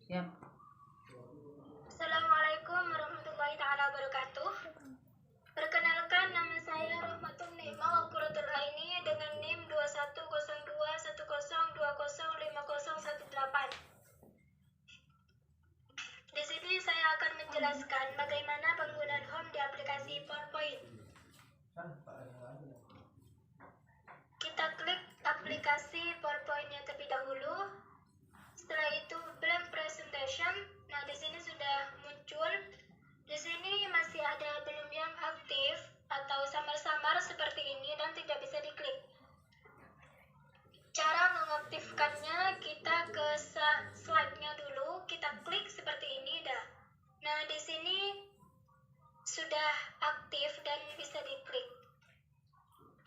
Siap. Assalamualaikum warahmatullahi taala wabarakatuh. Perkenalkan, nama saya Rahmatun Nima Wakuratul Aini dengan NIM 210210205018. Di sini saya akan menjelaskan bagaimana penggunaan home di aplikasi PowerPoint. Kita klik aplikasi PowerPoint-nya terlebih dahulu. Setelah itu blank presentation. Nah, di sini sudah muncul. Di sini masih ada belum yang aktif atau samar-samar seperti ini dan tidak bisa diklik. Cara mengaktifkannya, kita ke slide-nya dulu, kita klik seperti ini dah. Nah, di sini sudah aktif dan bisa diklik.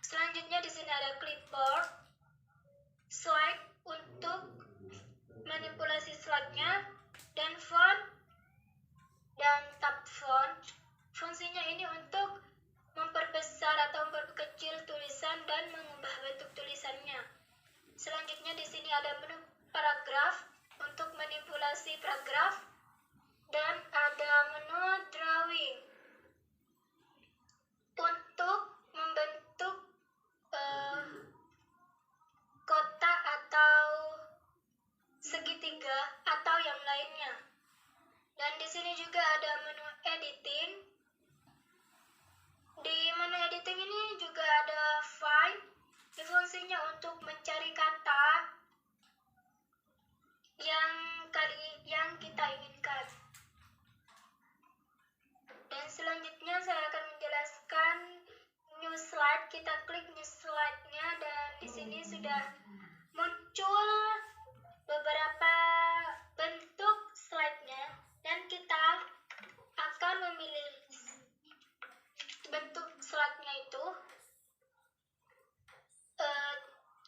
Selanjutnya di sini ada clipboard, slide untuk manipulasi slide-nya, dan font dan tab font. Fungsinya ini untuk memperbesar atau memperkecil tulisan dan mengubah bentuk tulisannya. Selanjutnya di sini ada menu paragraf untuk manipulasi paragraf dan ada menu drawing untuk membentuk kotak atau segitiga atau yang lainnya. Dan di sini juga ada menu editing. Di menu editing ini juga ada find. Fungsinya untuk mencari kata yang kita inginkan. Dan selanjutnya saya akan menjelaskan new slide. Kita klik new slide-nya dan di sini sudah muncul beberapa bentuk slide-nya dan kita akan memilih bentuk slide-nya itu.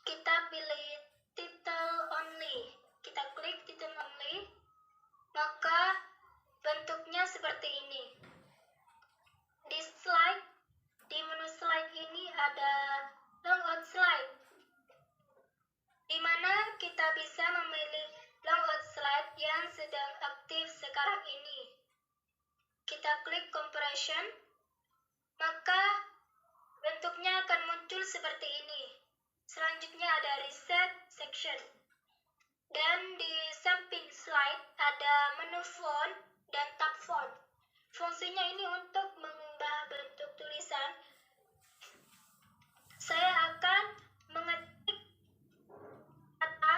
Kita pilih title only. Kita klik title only, maka bentuknya seperti ini. Di menu slide ini ada layout slide, di mana kita bisa memilih layout slide yang sedang aktif sekarang ini. Kita klik compression, maka bentuknya akan muncul seperti ini. Selanjutnya ada reset section. Dan di samping slide ada menu font dan tab font. Fungsinya ini untuk mengubah bentuk tulisan. Saya akan mengetik kata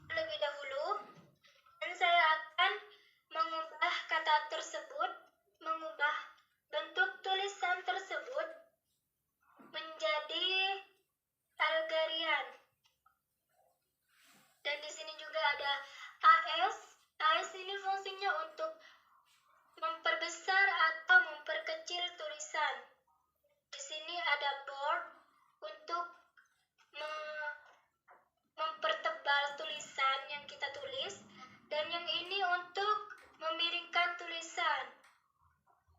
terlebih dahulu dan saya akan mengubah kata tersebut, mengubah bentuk tulisan tersebut menjadi Algerian. Dan di sini juga ada AS. AS ini fungsinya untuk memperbesar atau memperkecil tulisan. Di sini ada bold untuk mempertebal tulisan yang kita tulis, dan yang ini untuk memiringkan tulisan.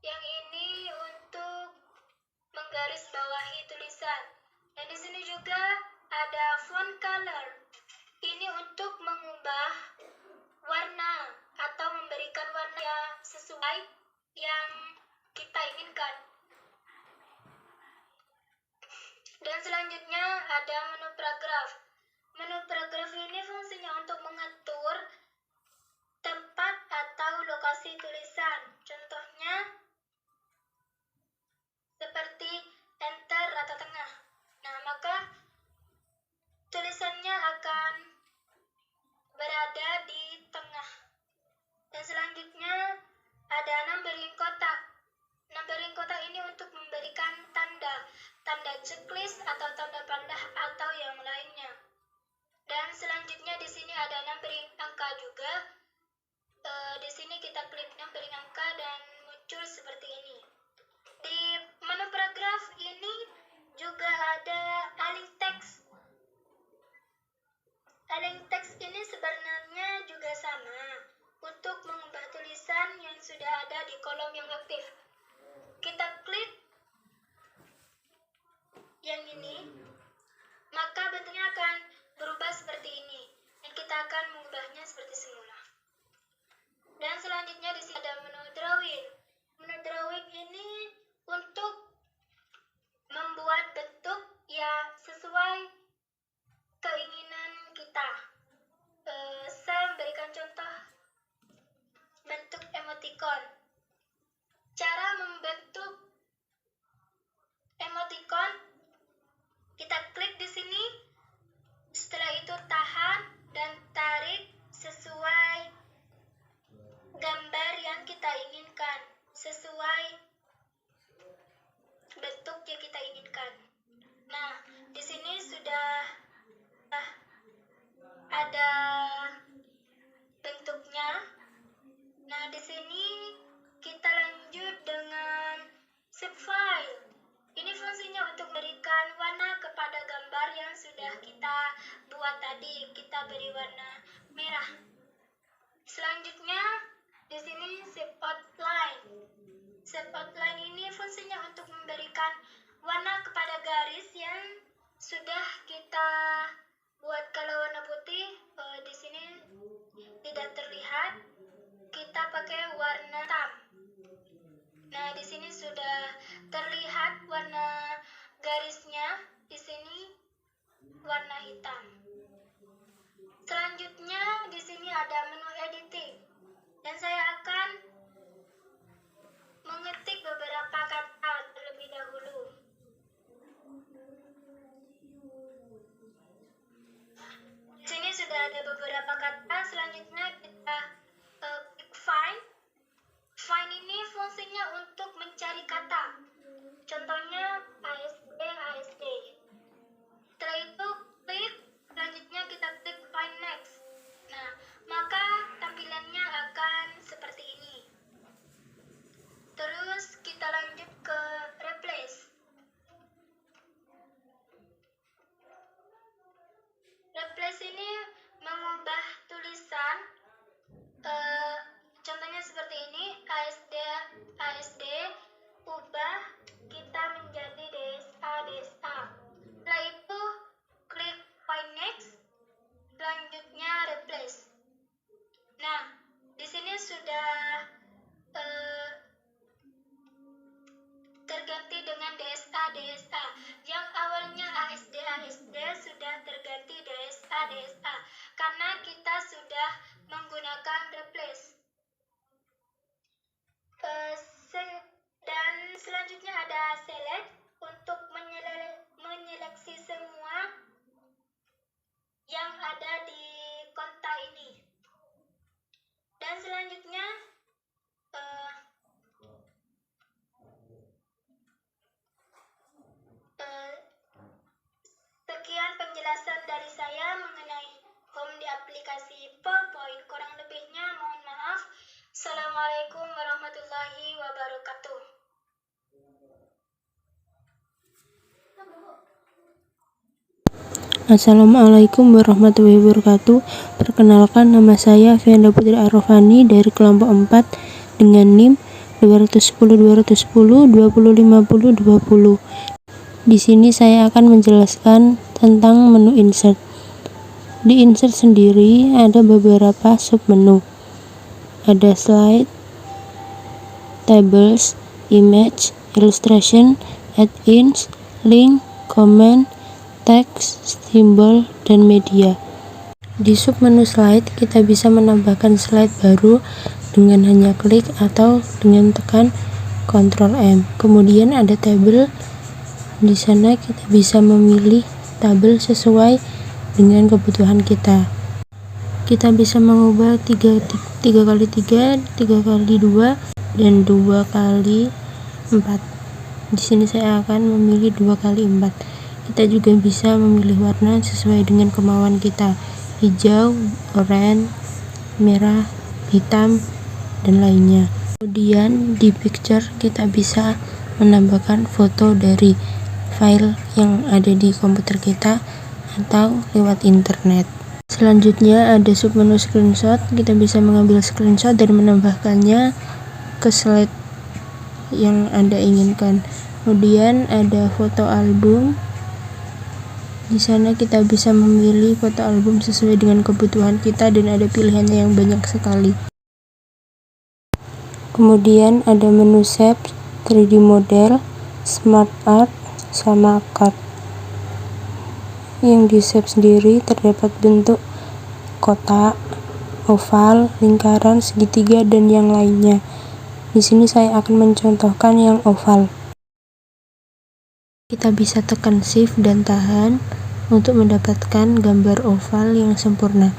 Yang ini untuk menggarisbawahi tulisan. Dan di sini juga ada font color. Ini untuk mengubah warna atau memberikan warna yang sesuai yang kita inginkan. Dan selanjutnya ada menu paragraf. Menu paragraf ini fungsinya untuk mengatur tempat atau lokasi tulisan. Contohnya seperti enter rata tengah. Nah, maka tulisannya akan berada di tengah. Dan selanjutnya ada numbering kotak. Numbering kotak ini untuk memberikan tanda checklist atau tanda panah atau yang lainnya. Dan selanjutnya di sini ada numbering angka juga. Di sini kita klik numbering angka dan muncul seperti ini. Di menu paragraf ini juga ada align text. Align text ini sebenarnya juga sama untuk mengubah tulisan yang sudah ada di kolom yang aktif. Kita klik yang ini, maka bentuknya akan berubah seperti ini dan kita akan mengubahnya seperti semula. ada bentuknya. Nah, di sini kita lanjut dengan shape file. Ini fungsinya untuk memberikan warna kepada gambar yang sudah kita buat tadi. Kita beri warna merah. Selanjutnya di sini shape outline. Shape outline ini fungsinya untuk memberikan warna kepada garis yang sudah kita buat. Kalau warna putih di sini tidak terlihat, kita pakai warna hitam. Nah, di sini sudah terlihat warna garisnya, di sini warna hitam. Selanjutnya di sini ada menu editing, dan saya akan mengetik beberapa kata terlebih dahulu. Di sini sudah ada beberapa kata. Selanjutnya kita klik find. Find ini fungsinya untuk mencari kata. Contohnya ASD. Setelah itu klik, selanjutnya kita klik find next. Nah, maka tampilannya akan seperti ini. Terus kita lanjut ke replace. Replace ini mengubah tulisan, contohnya seperti ini, ASD, ubah kita menjadi DSA. Setelah itu klik find next, selanjutnya replace. Nah, di sini sudah terganti dengan DSA. Yang awalnya ASD sudah terganti DSA karena kita sudah menggunakan replace. Dan selanjutnya ada select untuk menyeleksi semua yang ada di kontak ini. Dan selanjutnya sekian penjelasan dari saya mengenai home di aplikasi PowerPoint. Kurang lebihnya mohon maaf. Assalamualaikum warahmatullahi wabarakatuh. Assalamualaikum warahmatullahi wabarakatuh. Perkenalkan, nama saya Fianda Putri Arrofani dari kelompok 4 dengan NIM 210 20 50 20. Di sini saya akan menjelaskan tentang menu insert. Di insert sendiri ada beberapa submenu. Ada slide, tables, image, illustration, add-ins, link, comment, teks, simbol, dan media. Di submenu slide kita bisa menambahkan slide baru dengan hanya klik atau dengan tekan Ctrl M. Kemudian ada tabel. Di sana kita bisa memilih tabel sesuai dengan kebutuhan kita. Kita bisa mengubah 3x3, 3x2, dan 2x4. Di sini saya akan memilih 2x4. Kita juga bisa memilih warna sesuai dengan kemauan kita. Hijau, oranye, merah, hitam, dan lainnya. Kemudian di picture kita bisa menambahkan foto dari file yang ada di komputer kita atau lewat internet. Selanjutnya ada submenu screenshot. Kita bisa mengambil screenshot dan menambahkannya ke slide yang Anda inginkan. Kemudian ada foto album. Di sana kita bisa memilih foto album sesuai dengan kebutuhan kita dan ada pilihannya yang banyak sekali. Kemudian ada menu shape, 3D model, smart art, sama card. Yang di shape sendiri terdapat bentuk kotak, oval, lingkaran, segitiga, dan yang lainnya. Di sini saya akan mencontohkan yang oval. Kita bisa tekan shift dan tahan untuk mendapatkan gambar oval yang sempurna.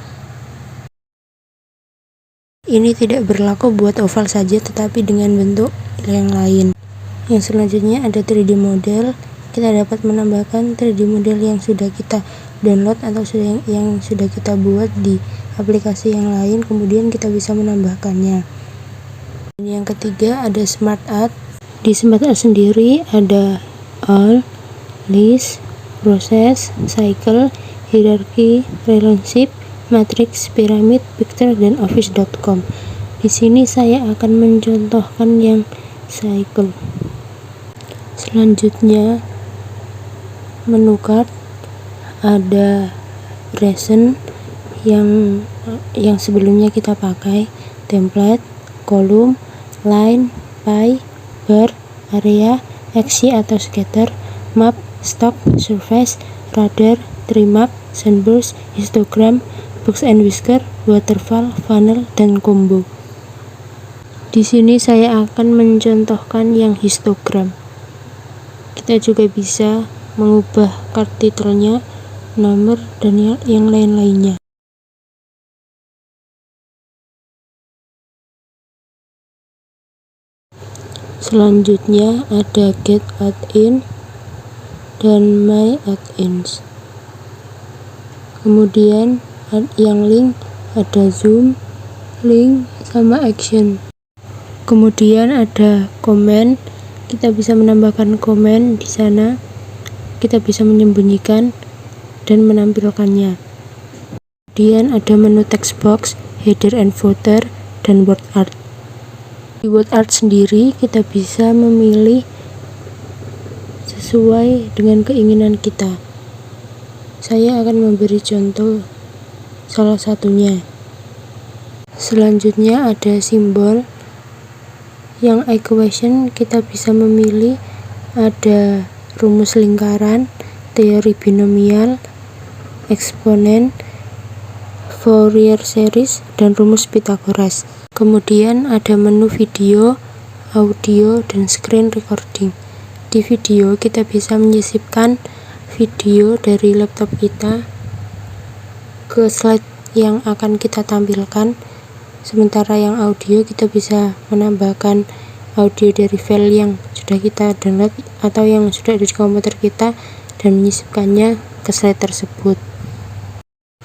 Ini tidak berlaku buat oval saja, tetapi dengan bentuk yang lain. Yang selanjutnya ada 3D model. Kita dapat menambahkan 3D model yang sudah kita download atau yang sudah kita buat di aplikasi yang lain, kemudian kita bisa menambahkannya. Dan yang ketiga ada Smart Art. Di Smart Art sendiri ada all, list, process, cycle, hierarchy, relationship, matrix, pyramid, picture, dan office.com. Di sini saya akan mencontohkan yang cycle. Selanjutnya menu card, ada recent yang sebelumnya kita pakai, template, kolom, line, pie, bar, area, axis atau scatter, map, stock, surface, radar, tree map, sunburst, histogram, box and whisker, waterfall, funnel, dan combo. Di sini saya akan mencontohkan yang histogram. Kita juga bisa mengubah card titelnya, nomor, dan yang lain-lainnya. Selanjutnya ada get add-in dan my add-ins. Kemudian yang link ada zoom, link, sama action. Kemudian ada komen, kita bisa menambahkan komen di sana, kita bisa menyembunyikan dan menampilkannya. Kemudian ada menu text box, header and footer, dan word art. Di word art sendiri kita bisa memilih sesuai dengan keinginan kita. Saya akan memberi contoh salah satunya. Selanjutnya ada simbol. Yang equation kita bisa memilih ada rumus lingkaran, teori binomial, eksponen, Fourier series, dan rumus Pythagoras. Kemudian ada menu video, audio, dan screen recording. Di video kita bisa menyisipkan video dari laptop kita ke slide yang akan kita tampilkan. Sementara yang audio kita bisa menambahkan audio dari file yang sudah kita download atau yang sudah ada di komputer kita dan menyisipkannya ke slide tersebut.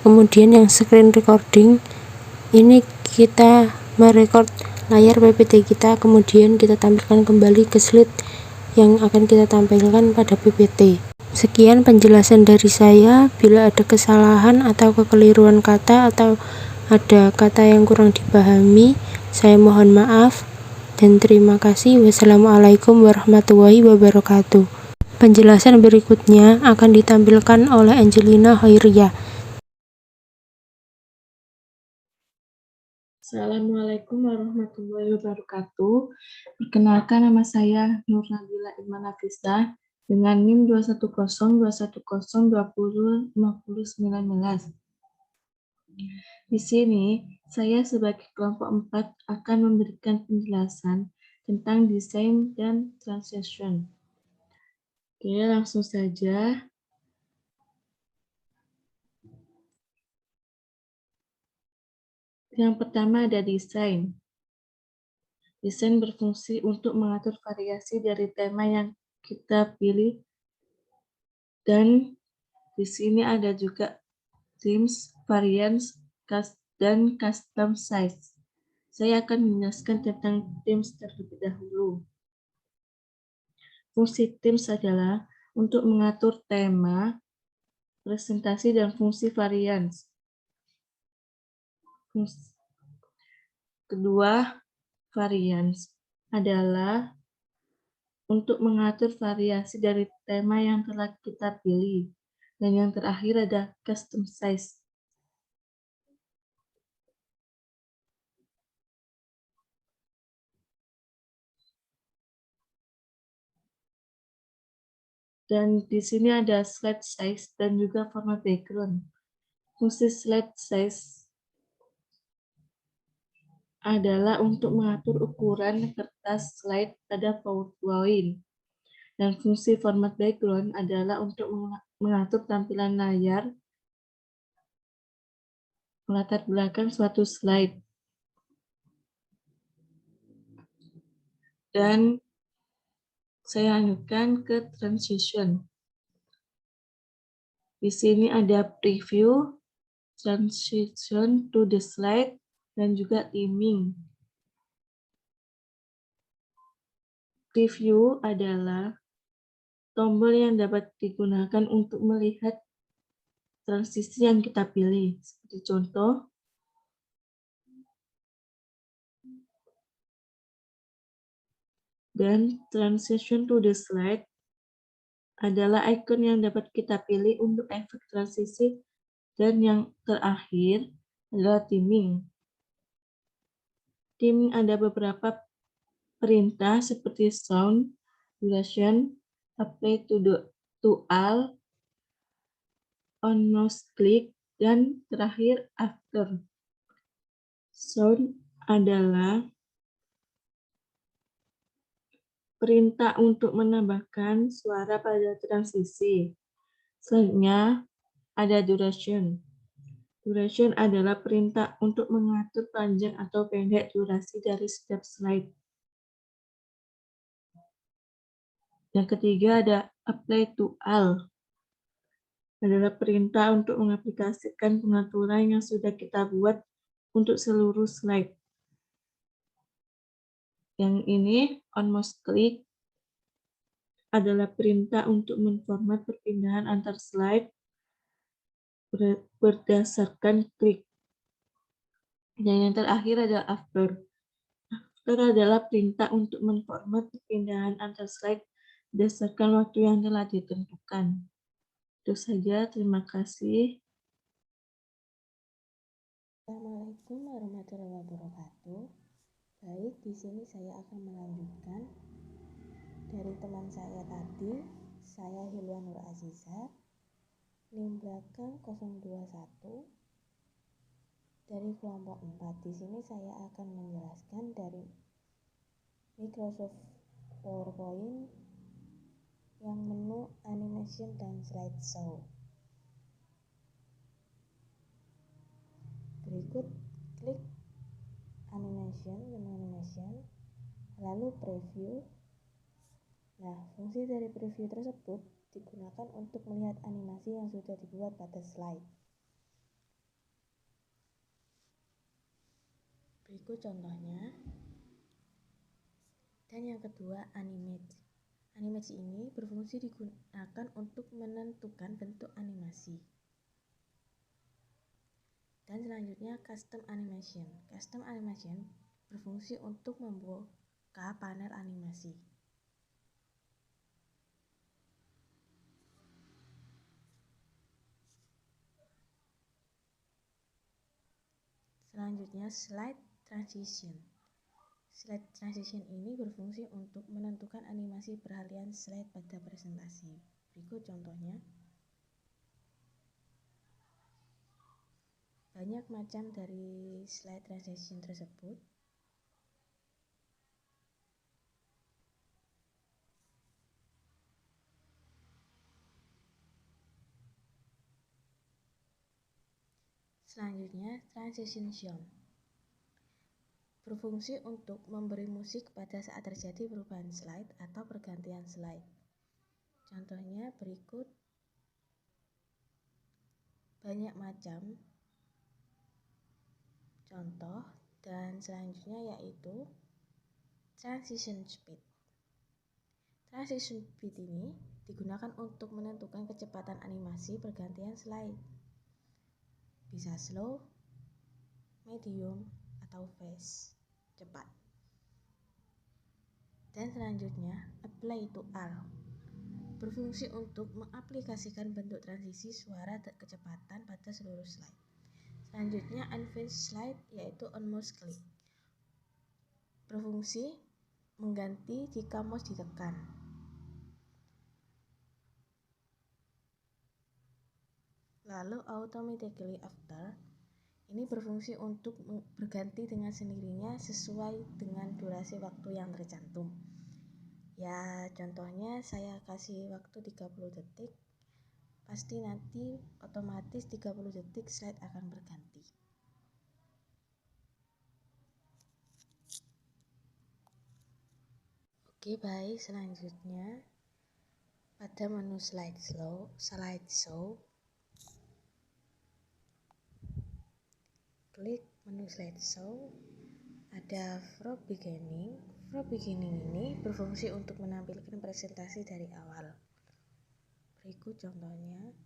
Kemudian yang screen recording, ini kita merekord layar PPT kita, kemudian kita tampilkan kembali ke slide yang akan kita tampilkan pada PPT. Sekian penjelasan dari saya. Bila ada kesalahan atau kekeliruan kata atau ada kata yang kurang dipahami, saya mohon maaf dan terima kasih. Wassalamualaikum warahmatullahi wabarakatuh. Penjelasan berikutnya akan ditampilkan oleh Angelina Hoiria. Assalamualaikum warahmatullahi wabarakatuh. Perkenalkan, nama saya Nur Nabila Iman Nafisah dengan NIM 2102102005019. Di sini, saya sebagai kelompok 4 akan memberikan penjelasan tentang desain dan transition. Oke, langsung saja. Yang pertama ada desain. Desain berfungsi untuk mengatur variasi dari tema yang kita pilih, dan di sini ada juga themes, variants, dan custom size. Saya akan menjelaskan tentang themes terlebih dahulu. Fungsi themes adalah untuk mengatur tema, presentasi, dan fungsi varians. Kedua, varians adalah untuk mengatur variasi dari tema yang telah kita pilih. Dan yang terakhir ada custom size. Dan di sini ada slide size dan juga format background. Fungsi slide size adalah untuk mengatur ukuran kertas slide pada PowerPoint. Dan fungsi format background adalah untuk mengatur tampilan layar melatar belakang suatu slide. Dan saya lanjutkan ke transition. Di sini ada preview, transition to the slide, dan juga theming. Preview adalah tombol yang dapat digunakan untuk melihat transisi yang kita pilih. Seperti contoh, dan transition to the slide adalah ikon yang dapat kita pilih untuk efek transisi, dan yang terakhir adalah theming. Theming ada beberapa perintah seperti sound, duration, apply to all, on mouse click, dan terakhir after. Sound adalah perintah untuk menambahkan suara pada transisi. Selanjutnya ada duration. Duration adalah perintah untuk mengatur panjang atau pendek durasi dari setiap slide. Yang ketiga ada apply to all. Adalah perintah untuk mengaplikasikan pengaturan yang sudah kita buat untuk seluruh slide. Yang ini on mouse click adalah perintah untuk menformat perpindahan antar slide berdasarkan klik. Dan yang terakhir adalah after. After adalah perintah untuk menformat perpindahan antar slide berdasarkan waktu yang telah ditentukan. Itu saja, terima kasih. Assalamualaikum warahmatullahi wabarakatuh. Baik, di sini saya akan melanjutkan dari teman saya tadi. Saya Hilwa Nur Aziza, NIM belakang 021 dari kelompok 4. Di sini saya akan menjelaskan dari Microsoft PowerPoint yang menu animation dan slideshow. Berikut klik animation, menu animation, lalu preview. Nah, fungsi dari preview tersebut digunakan untuk melihat animasi yang sudah dibuat pada slide. Berikut contohnya. Dan yang kedua, animate. Animasi ini berfungsi digunakan untuk menentukan bentuk animasi. Dan selanjutnya, custom animation. Custom animation berfungsi untuk membuka panel animasi. Selanjutnya, slide transition. Slide transition ini berfungsi untuk menentukan animasi peralihan slide pada presentasi. Berikut contohnya. Banyak macam dari slide transition tersebut. Selanjutnya, transition sound. Berfungsi untuk memberi musik pada saat terjadi perubahan slide atau pergantian slide. Contohnya berikut. Banyak macam contoh, dan selanjutnya yaitu transition speed. Transition speed ini digunakan untuk menentukan kecepatan animasi pergantian slide. Bisa slow, medium, atau fast, cepat. Dan selanjutnya, apply to all. Berfungsi untuk mengaplikasikan bentuk transisi suara dan kecepatan pada seluruh slide. Selanjutnya, advance slide yaitu on mouse click. Berfungsi mengganti jika mouse ditekan. Lalu automatically after ini berfungsi untuk berganti dengan sendirinya sesuai dengan durasi waktu yang tercantum. Ya, contohnya saya kasih waktu 30 detik. Pasti nanti otomatis 30 detik slide akan berganti. Oke, baik, selanjutnya pada menu slideshow menu slideshow ada from beginning. From beginning ini berfungsi untuk menampilkan presentasi dari awal. Berikut contohnya.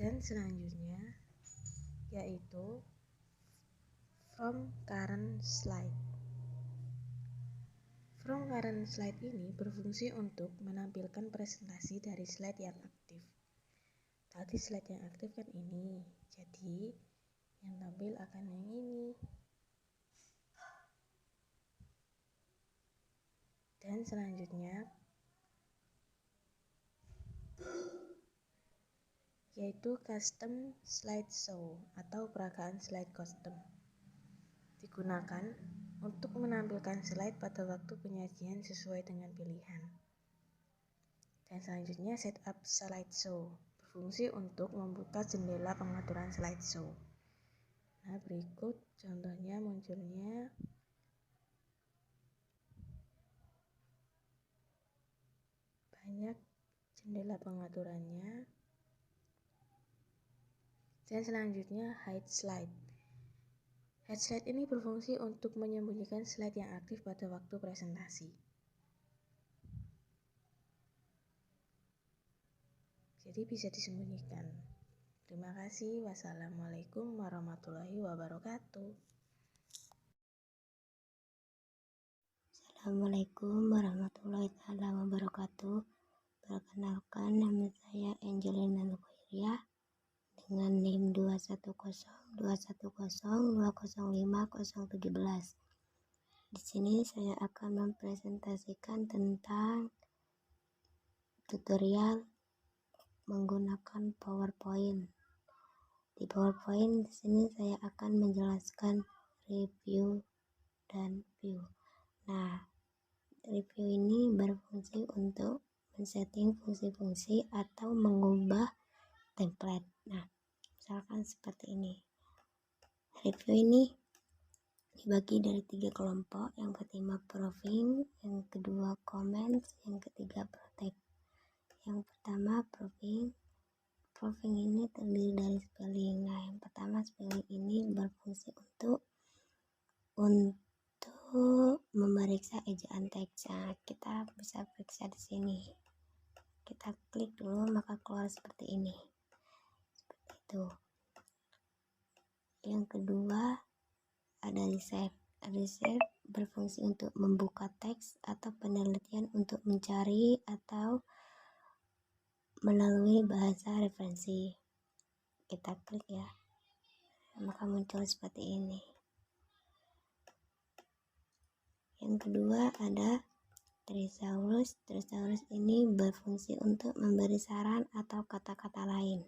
Dan selanjutnya yaitu from current slide. From current slide ini berfungsi untuk menampilkan presentasi dari slide yang aktif. Tadi slide yang aktif kan ini, jadi yang tampil akan yang ini. Dan selanjutnya yaitu custom slideshow atau peragaan slide custom. Digunakan untuk menampilkan slide pada waktu penyajian sesuai dengan pilihan. Dan selanjutnya setup slideshow berfungsi untuk membuka jendela pengaturan slideshow. Nah, berikut contohnya munculnya banyak jendela pengaturannya. Dan selanjutnya hide slide. Hide slide ini berfungsi untuk menyembunyikan slide yang aktif pada waktu presentasi. Jadi bisa disembunyikan. Terima kasih. Wassalamualaikum warahmatullahi wabarakatuh. Assalamualaikum warahmatullahi wabarakatuh. Perkenalkan, nama saya Angelina Nukhoiriah dengan NIM 21020205017. Di sini saya akan mempresentasikan tentang tutorial menggunakan PowerPoint. Di PowerPoint di sini saya akan menjelaskan review dan view. Nah, review ini berfungsi untuk men-setting fungsi-fungsi atau mengubah template. Nah, misalkan seperti ini. Review ini dibagi dari 3 kelompok. Yang pertama proofing, yang kedua comments, yang ketiga protect. Yang pertama proofing. Proofing ini terdiri dari spelling. Nah, yang pertama spelling ini berfungsi untuk memeriksa ejaan teks. Nah, kita bisa periksa di sini. Kita klik dulu maka keluar seperti ini. Seperti itu. Yang kedua ada reserve. Reserve berfungsi untuk membuka teks atau penelitian untuk mencari atau melalui bahasa referensi. Kita klik ya. Maka muncul seperti ini. Yang kedua ada thesaurus. Thesaurus ini berfungsi untuk memberi saran atau kata-kata lain.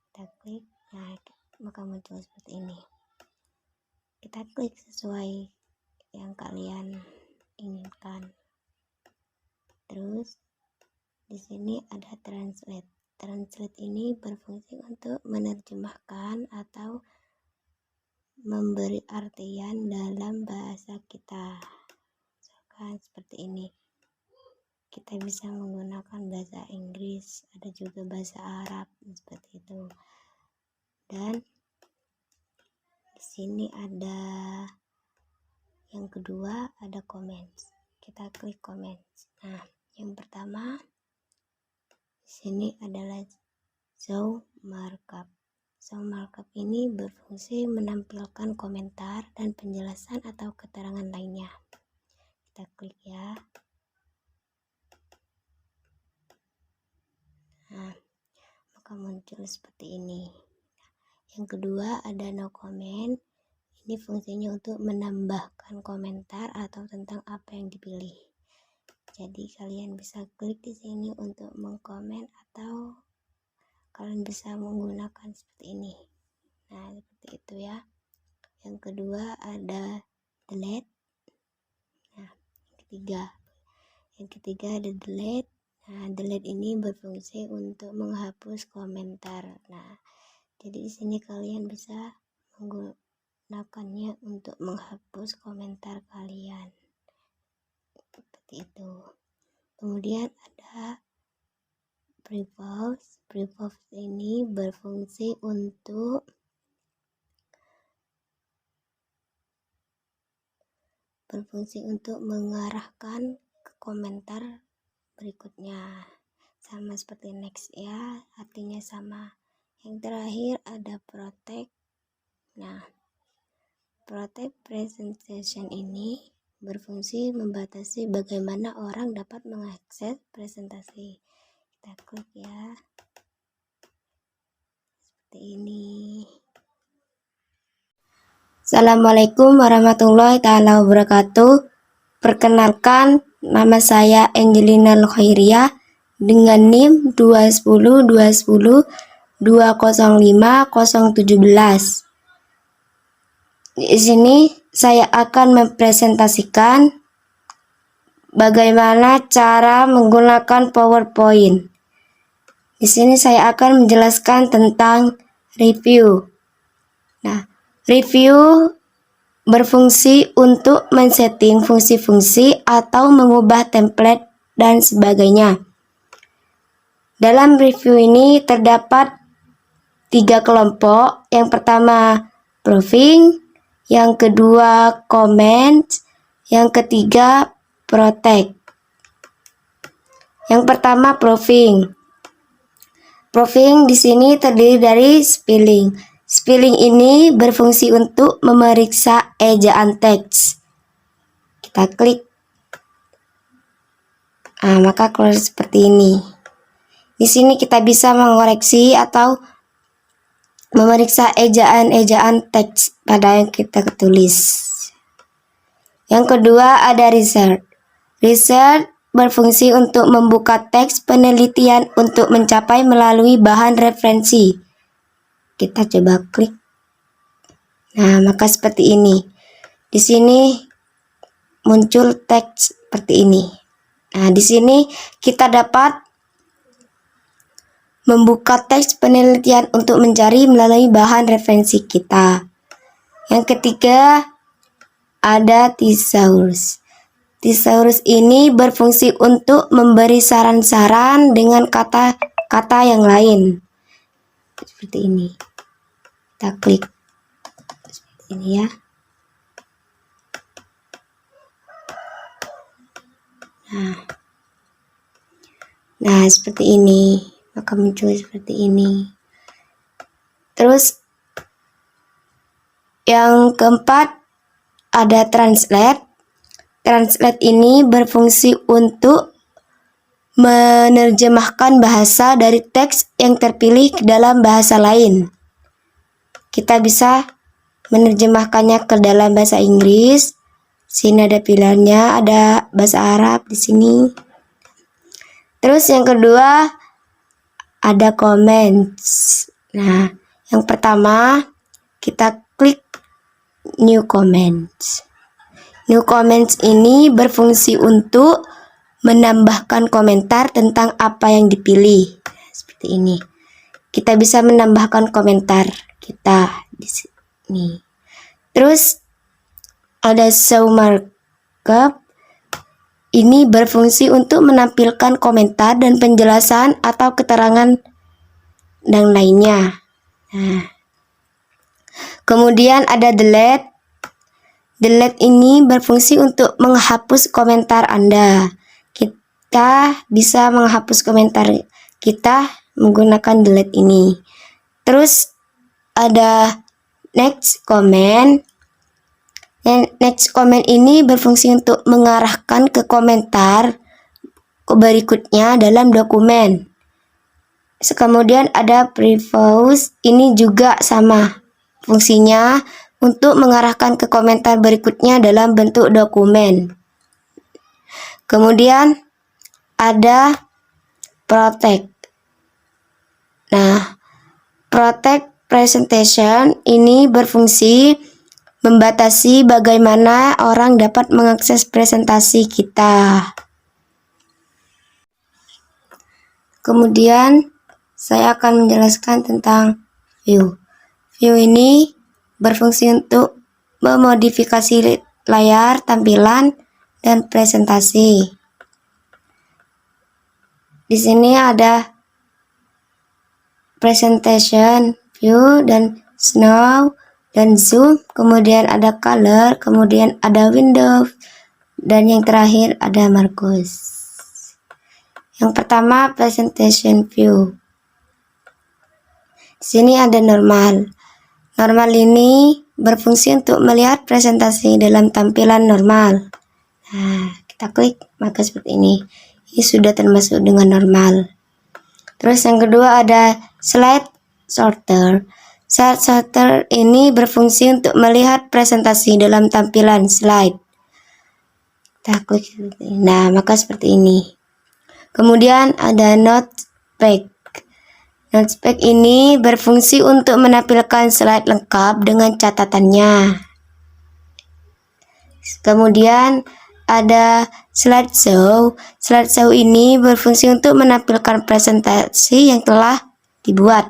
Kita klik, nah maka muncul seperti ini. Kita klik sesuai yang kalian inginkan. Terus di sini ada translate. Translate ini berfungsi untuk menerjemahkan atau memberi artian dalam bahasa kita. Misalkan seperti ini. Kita bisa menggunakan bahasa Inggris, ada juga bahasa Arab seperti itu. Dan di sini ada yang kedua ada comments. Kita klik comments. Nah, yang pertama di sini adalah show markup. Show markup ini berfungsi menampilkan komentar dan penjelasan atau keterangan lainnya. Kita klik ya. Nah, maka muncul seperti ini. Yang kedua ada no comment. Ini fungsinya untuk menambahkan komentar atau tentang apa yang dipilih. Jadi kalian bisa klik di sini untuk mengkomen atau kalian bisa menggunakan seperti ini. Nah, seperti itu ya. Yang kedua ada delete. Nah, yang ketiga ada delete. Nah, delete ini berfungsi untuk menghapus komentar. Nah, jadi di sini kalian bisa menggunakannya untuk menghapus komentar kalian. Seperti itu. Kemudian ada prepause. Prepause ini berfungsi untuk mengarahkan ke komentar berikutnya, sama seperti next ya, artinya sama. Yang terakhir ada protect. Nah, protect presentation ini berfungsi membatasi bagaimana orang dapat mengakses presentasi. Kita klik ya, seperti ini. Assalamualaikum warahmatullahi taala wabarakatuh. Perkenalkan, nama saya Angelina Khairiyah dengan NIM 21020505017. Di sini saya akan mempresentasikan bagaimana cara menggunakan PowerPoint. Di sini saya akan menjelaskan tentang review. Nah, review berfungsi untuk men-setting fungsi-fungsi atau mengubah template dan sebagainya. Dalam review ini terdapat 3 kelompok. Yang pertama proofing, yang kedua comment, yang ketiga protect. Yang pertama proofing. Proofing di sini terdiri dari spelling. Spelling ini berfungsi untuk memeriksa ejaan teks. Kita klik. Nah, maka keluar seperti ini. Di sini kita bisa mengoreksi atau memeriksa ejaan-ejaan teks pada yang kita tulis. Yang kedua ada research. Research berfungsi untuk membuka teks penelitian untuk mencapai melalui bahan referensi. Kita coba klik. Nah, maka seperti ini. Di sini muncul teks seperti ini. Nah, di sini kita dapat membuka teks penelitian untuk mencari melalui bahan referensi kita. Yang ketiga ada thesaurus. Thesaurus ini berfungsi untuk memberi saran-saran dengan kata-kata yang lain. Seperti ini. Kita klik. Seperti ini ya. Nah, seperti ini. Maka muncul seperti ini. Terus yang keempat ada translate. Translate ini berfungsi untuk menerjemahkan bahasa dari teks yang terpilih ke dalam bahasa lain. Kita bisa menerjemahkannya ke dalam bahasa Inggris. Sini ada pilihannya, ada bahasa Arab di sini. Terus yang kedua ada comments. Nah, yang pertama kita klik new comments. New comments ini berfungsi untuk menambahkan komentar tentang apa yang dipilih. Seperti ini. Kita bisa menambahkan komentar kita di sini. Terus ada show markup. Ini berfungsi untuk menampilkan komentar dan penjelasan atau keterangan dan lainnya. Nah, kemudian ada delete. Delete ini berfungsi untuk menghapus komentar Anda. Kita bisa menghapus komentar kita menggunakan delete ini. Terus ada next comment. Next comment ini berfungsi untuk mengarahkan ke komentar berikutnya dalam dokumen. Kemudian ada prepause, ini juga sama fungsinya untuk mengarahkan ke komentar berikutnya dalam bentuk dokumen. Kemudian ada protect. Nah, protect presentation ini berfungsi membatasi bagaimana orang dapat mengakses presentasi kita. Kemudian saya akan menjelaskan tentang view. View ini berfungsi untuk memodifikasi layar, tampilan, dan presentasi. Di sini ada presentation, view, dan snow, dan zoom, kemudian ada color, kemudian ada window, dan yang terakhir ada Markus. Yang pertama, presentation view. Di sini ada normal. Normal ini berfungsi untuk melihat presentasi dalam tampilan normal. Nah, kita klik, maka seperti ini. Ini sudah termasuk dengan normal. Terus yang kedua ada slide sorter. Slide sorter ini berfungsi untuk melihat presentasi dalam tampilan slide. Kita klik seperti ini. Nah, maka seperti ini. Kemudian ada notepad. Notepad ini berfungsi untuk menampilkan slide lengkap dengan catatannya. Kemudian ada slideshow. Slideshow ini berfungsi untuk menampilkan presentasi yang telah dibuat.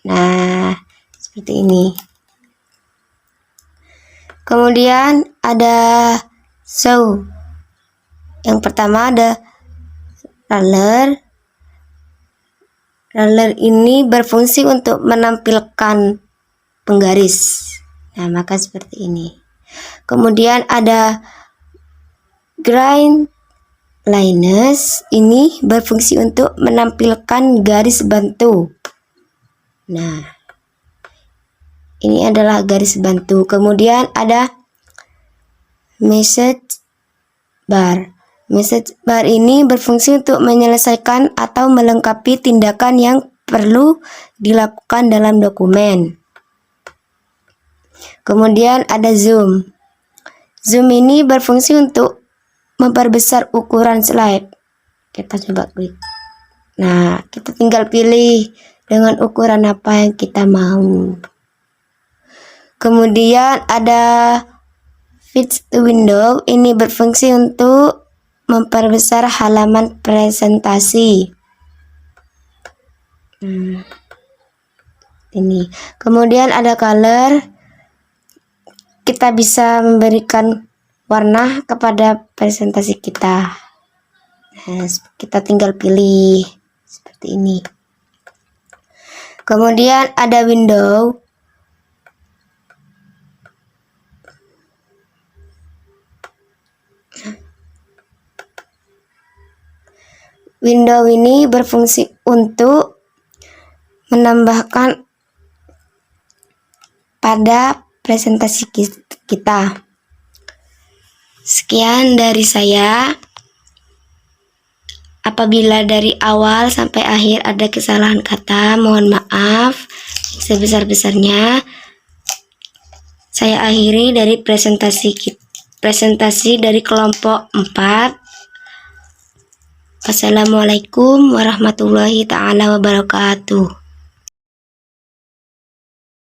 Nah, seperti ini. Kemudian ada show. Yang pertama ada roller. Roller ini berfungsi untuk menampilkan penggaris. Nah, maka seperti ini. Kemudian ada grind lines, ini berfungsi untuk menampilkan garis bantu. Nah, ini adalah garis bantu. Kemudian ada message bar. Message bar ini berfungsi untuk menyelesaikan atau melengkapi tindakan yang perlu dilakukan dalam dokumen. Kemudian ada zoom. Zoom ini berfungsi untuk memperbesar ukuran slide. Kita coba klik. Nah, kita tinggal pilih dengan ukuran apa yang kita mau. Kemudian ada fit to window. Ini berfungsi untuk memperbesar halaman presentasi. Ini. Kemudian ada color. Kita bisa memberikan warna kepada presentasi kita. Nah, kita tinggal pilih seperti ini. Kemudian ada window. Window ini berfungsi untuk menambahkan pada presentasi kita. Sekian dari saya. Apabila dari awal sampai akhir ada kesalahan kata, mohon maaf sebesar-besarnya. Saya akhiri dari presentasi dari kelompok 4. Wassalamualaikum warahmatullahi ta'ala wabarakatuh.